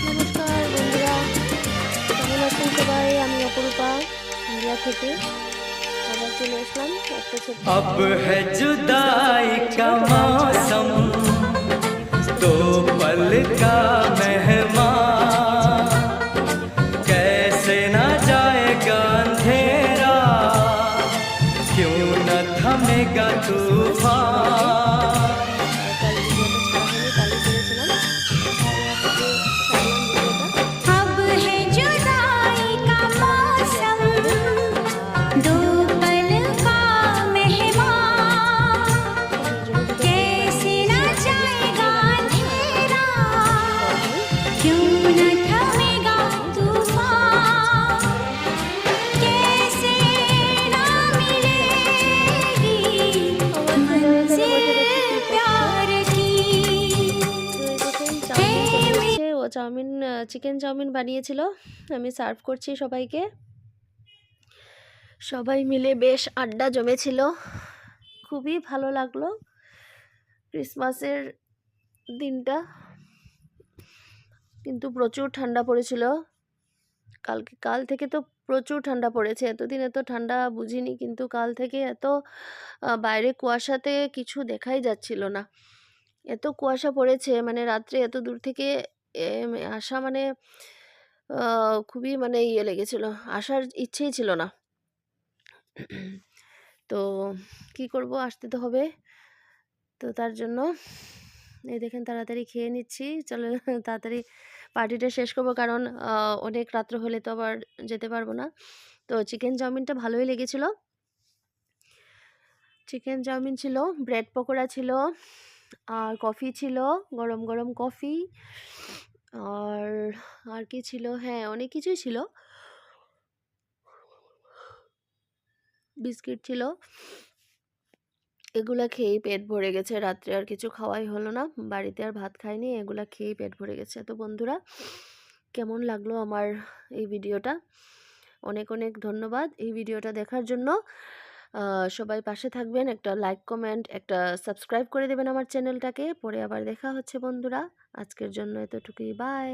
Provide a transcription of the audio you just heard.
নমস্কার বন্ধুরা, কেমন আছেন সবাই? আমি অপরূপা ইন্ডিয়া থেকে আবার চলে আসলাম একটা ছোট্ট अब है जुदाई का मौसम तो पल का मेहमान कैसे ना जाएगा अंधेरा क्यों न थमेगा तूफान কাল ভিডিওটা ছাড়া হয়নি, কালই করেছিলাম। अब है जुदाई का मौसम दो पल का मेहमान कैसे न जाएगा अंधेरा क्यों न थमेगा तूफान कैसे न मिलेगी मंजिल प्यार की ও চাউমিন, চিকেন চাউমিন বানিয়েছিল, আমি সার্ভ করছি সবাইকে। সবাই মিলে বেশ আড্ডা জমেছিল, খুবই ভালো লাগলো ক্রিসমাসের দিনটা। কিন্তু প্রচুর ঠান্ডা পড়েছিল কাল থেকে, তো প্রচুর ঠান্ডা পড়েছে। এতদিন এত ঠান্ডা বুঝিনি, কিন্তু কাল থেকে এত বাইরে কুয়াশাতে কিছু দেখাই যাচ্ছিল না, এত কুয়াশা পড়েছে। মানে রাত্রে এত দূর থেকে আসা মানে খুবই মানে ইয়ে লেগেছিল, আসার ইচ্ছেই ছিল না। তো কি করব, আসতে তো হবে। তো তার জন্য এই দেখেন তাড়াতাড়ি খেয়ে নিচ্ছি, চলো তাড়াতাড়ি পার্টিটা শেষ করবো, কারণ অনেক রাত্র হলে তো আবার যেতে পারবো না। তো চিকেন চাউমিনটা ভালোই লেগেছিল, চিকেন চাউমিন ছিল, ব্রেড পকোড়া ছিল, আর কফি ছিল, গরম গরম কফি। আর আর কি ছিল, হ্যাঁ অনেক কিছুই ছিল, বিস্কিট ছিল। এগুলা খেয়েই পেট ভরে গেছে, রাত্রে আর কিছু খাওয়াই হলো না, বাড়িতে আর ভাত খাইনি, এগুলা খেয়েই পেট ভরে গেছে। তো বন্ধুরা, কেমন লাগলো আমার এই ভিডিওটা? অনেক অনেক ধন্যবাদ এই ভিডিওটা দেখার জন্য। সবাই পাশে থাকবেন, একটা লাইক কমেন্ট একটা সাবস্ক্রাইব করে দেবেন আমার চ্যানেলটাকে। পরে আবার দেখা হচ্ছে বন্ধুরা, আজকের জন্য এতটুকুই, বাই।